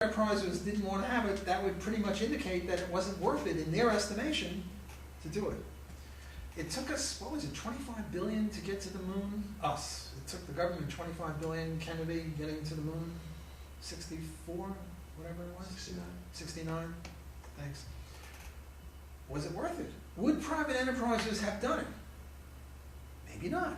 enterprises didn't want to have it, that would pretty much indicate that it wasn't worth it in their estimation to do it. It took us, what was it, 25 billion to get to the moon? Us. It took the government 25 billion, Kennedy getting to the moon, 64, whatever it was? 69. 69, thanks. Was it worth it? Would private enterprises have done it? Maybe not.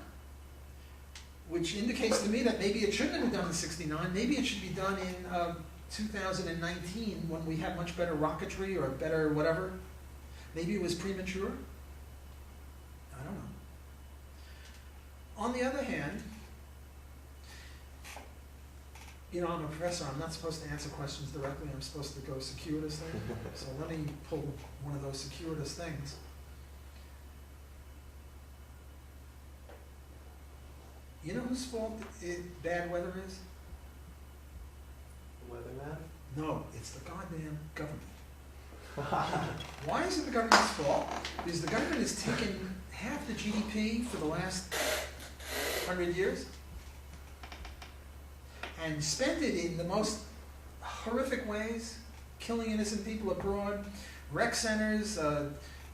Which indicates to me that maybe it shouldn't have been done in 69, maybe it should be done in 2019 when we have much better rocketry or better whatever. Maybe it was premature. I don't know. On the other hand, you know, I'm a professor, I'm not supposed to answer questions directly, I'm supposed to go circuitous there. So let me pull one of those circuitous things. You know whose fault bad weather is? The weatherman? No, it's the goddamn government. Why is it the government's fault? Because the government has taken half the GDP for the last 100 years and spent it in the most horrific ways, killing innocent people abroad, rec centers,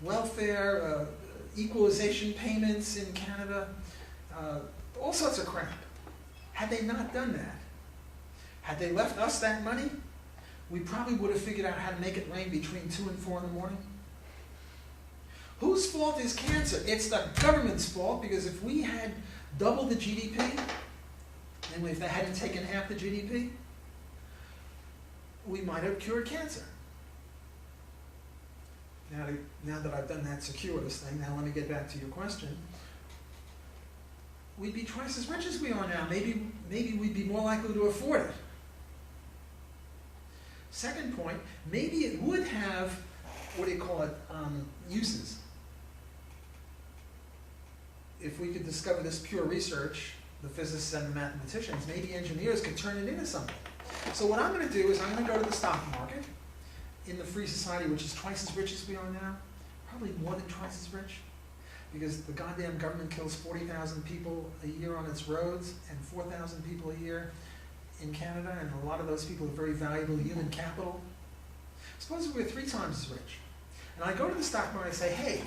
welfare, equalization payments in Canada, all sorts of crap. Had they not done that, had they left us that money, we probably would have figured out how to make it rain between 2 and 4 in the morning. Whose fault is cancer? It's the government's fault, because if we had double the GDP, and if they hadn't taken half the GDP, we might have cured cancer. Now that I've done that circuitous thing, now let me get back to your question. We'd be twice as rich as we are now. Maybe we'd be more likely to afford it. Second point, maybe it would have, what do you call it, uses. If we could discover this pure research, the physicists and the mathematicians, maybe engineers could turn it into something. So what I'm going to do is I'm going to go to the stock market in the free society, which is twice as rich as we are now, probably more than twice as rich, because the goddamn government kills 40,000 people a year on its roads and 4,000 people a year in Canada, and a lot of those people are very valuable human capital. Suppose we were 3 times as rich. And I go to the stock market and say, hey,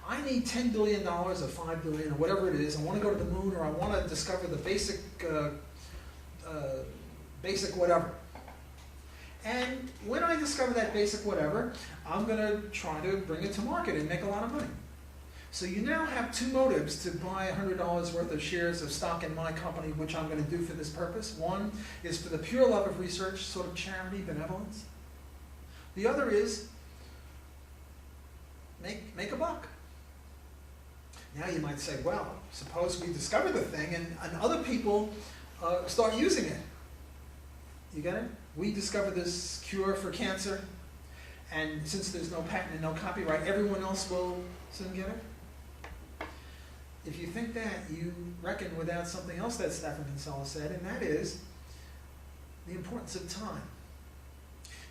I need $10 billion or $5 billion or whatever it is. I want to go to the moon, or I want to discover the basic whatever. And when I discover that basic whatever, I'm going to try to bring it to market and make a lot of money. So you now have 2 motives to buy $100 worth of shares of stock in my company, which I'm going to do for this purpose. One is for the pure love of research, sort of charity, benevolence. The other is make a buck. Now you might say, well, suppose we discover the thing and other people start using it. You get it? We discover this cure for cancer, and since there's no patent and no copyright, everyone else will soon get it. If you think that, you reckon without something else that Stephan Kinsella said, and that is the importance of time.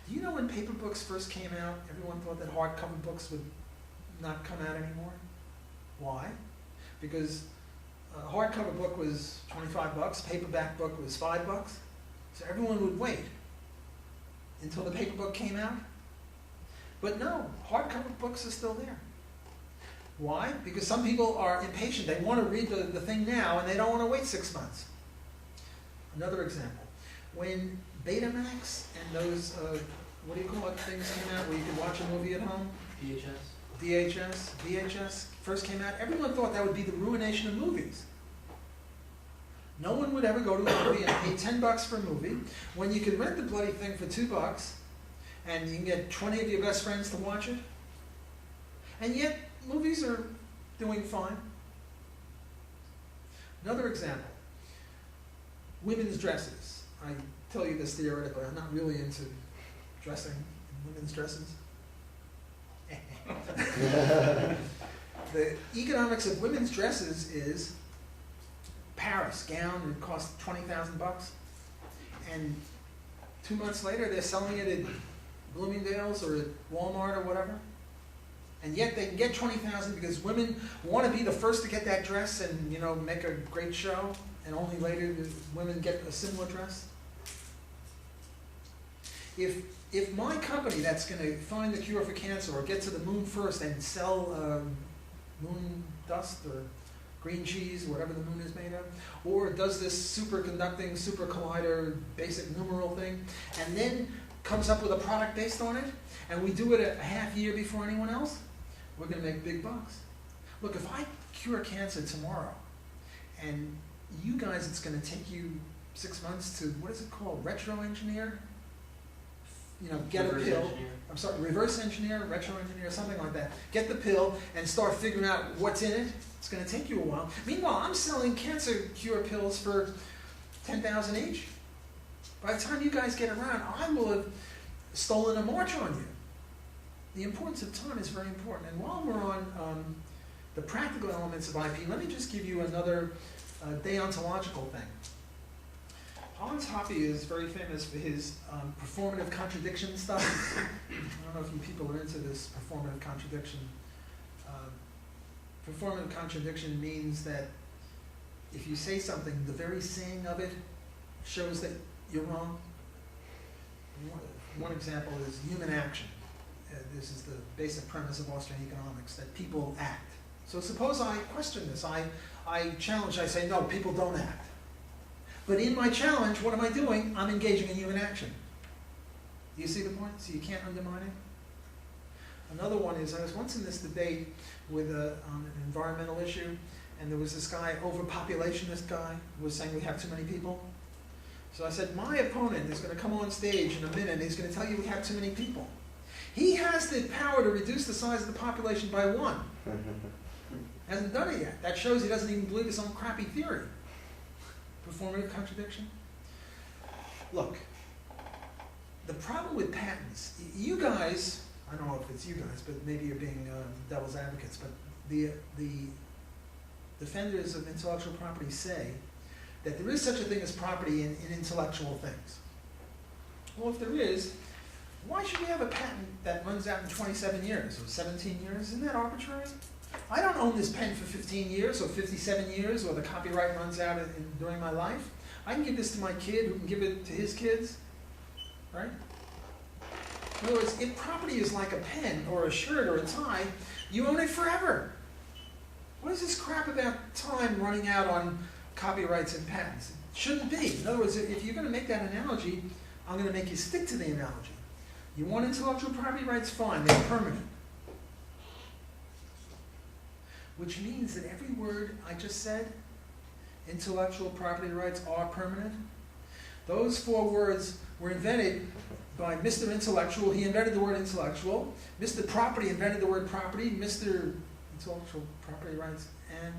Do you know when paper books first came out, everyone thought that hardcover books would not come out anymore? Why? Because a hardcover book was 25 bucks, paperback book was $5. So everyone would wait until the paper book came out. But no, hardcover books are still there. Why? Because some people are impatient. They want to read the thing now, and they don't want to wait 6 months. Another example. When Betamax and those, what do you call it, things came out where you could watch a movie at home? VHS first came out, everyone thought that would be the ruination of movies. No one would ever go to a movie and pay $10 for a movie when you could rent the bloody thing for $2 and you can get 20 of your best friends to watch it. And yet, movies are doing fine. Another example, women's dresses. I tell you this theoretically, I'm not really into dressing in women's dresses. The economics of women's dresses is Paris gown would cost $20,000, and 2 months later they're selling it at Bloomingdale's or at Walmart or whatever, and yet they can get $20,000 because women want to be the first to get that dress and, you know, make a great show, and only later do women get a similar dress. if my company that's going to find the cure for cancer or get to the moon first and sell moon dust or green cheese, whatever the moon is made of, or does this superconducting, super collider, basic numeral thing, and then comes up with a product based on it, and we do it a half year before anyone else, we're going to make big bucks. Look, if I cure cancer tomorrow, and you guys, it's going to take you 6 months to, what is it called, retro-engineer? You know, get Reverse a pill. engineer. I'm sorry, reverse engineer, retro-engineer, something like that. Get the pill and start figuring out what's in it. It's going to take you a while. Meanwhile, I'm selling cancer cure pills for $10,000 each. By the time you guys get around, I will have stolen a march on you. The importance of time is very important. And while we're on the practical elements of IP, let me just give you another deontological thing. Hans Hoppe is very famous for his performative contradiction stuff. I don't know if you people are into this performative contradiction. Performative contradiction means that if you say something, the very saying of it shows that you're wrong. One example is human action. This is the basic premise of Austrian economics, that people act. So suppose I question this. I challenge, I say, no, people don't act. But in my challenge, what am I doing? I'm engaging in human action. Do you see the point? So you can't undermine it. Another one is, I was once in this debate with on an environmental issue, and there was this guy, overpopulationist guy, who was saying we have too many people. So I said, my opponent is going to come on stage in a minute, and he's going to tell you we have too many people. He has the power to reduce the size of the population by 1. Hasn't done it yet. That shows he doesn't even believe his own crappy theory. Performative contradiction. Look, the problem with patents, you guys, I don't know if it's you guys, but maybe you're being devil's advocates, but the defenders of intellectual property say that there is such a thing as property in intellectual things. Well, if there is, why should we have a patent that runs out in 27 years or 17 years? Isn't that arbitrary? I don't own this pen for 15 years or 57 years, or the copyright runs out during my life. I can give this to my kid who can give it to his kids, right? In other words, if property is like a pen or a shirt or a tie, you own it forever. What is this crap about time running out on copyrights and patents? It shouldn't be. In other words, if you're going to make that analogy, I'm going to make you stick to the analogy. You want intellectual property rights? Fine, they're permanent. Which means that every word I just said, intellectual property rights are permanent. Those 4 words were invented by Mr. Intellectual. He invented the word intellectual. Mr. Property invented the word property. Mr. Intellectual property rights. And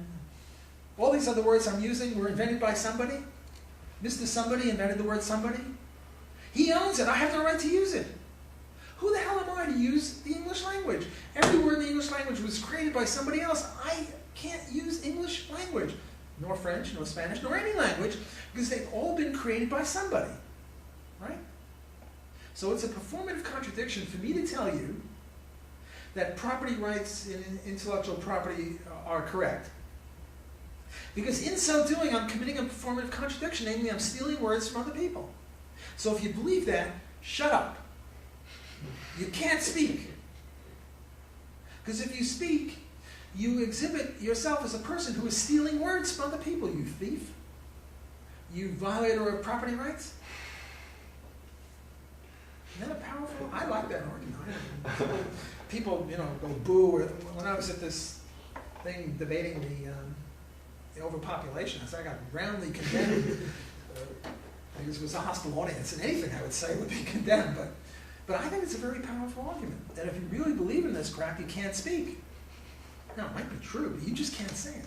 all these other words I'm using were invented by somebody. Mr. Somebody invented the word somebody. He owns it. I have no right to use it. Who the hell am I to use the English language? Every word in the English language was created by somebody else. I can't use English language, nor French, nor Spanish, nor any language, because they've all been created by somebody, right? So it's a performative contradiction for me to tell you that property rights in intellectual property are correct. Because in so doing, I'm committing a performative contradiction, namely I'm stealing words from other people. So if you believe that, shut up. You can't speak. Because if you speak, you exhibit yourself as a person who is stealing words from other people, you thief. You violator of property rights. Isn't that a powerful? I like that argument. People, go boo. When I was at this thing debating the overpopulation, I got roundly condemned. Because it was a hostile audience, and anything I would say would be condemned. But I think it's a very powerful argument, that if you really believe in this crap, you can't speak. Now, it might be true, but you just can't say it.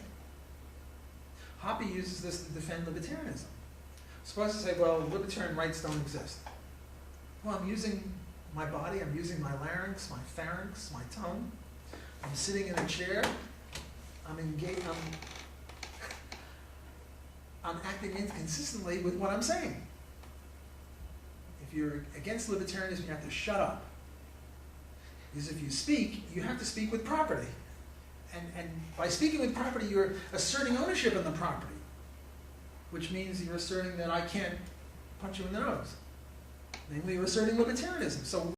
Hoppe uses this to defend libertarianism. Supposed to say, well, libertarian rights don't exist. Well, I'm using my body, I'm using my larynx, my pharynx, my tongue. I'm sitting in a chair. I'm acting inconsistently with what I'm saying. If you're against libertarianism, you have to shut up. Because if you speak, you have to speak with property. And by speaking with property, you're asserting ownership in the property, which means you're asserting that I can't punch you in the nose. Namely, you're asserting libertarianism. So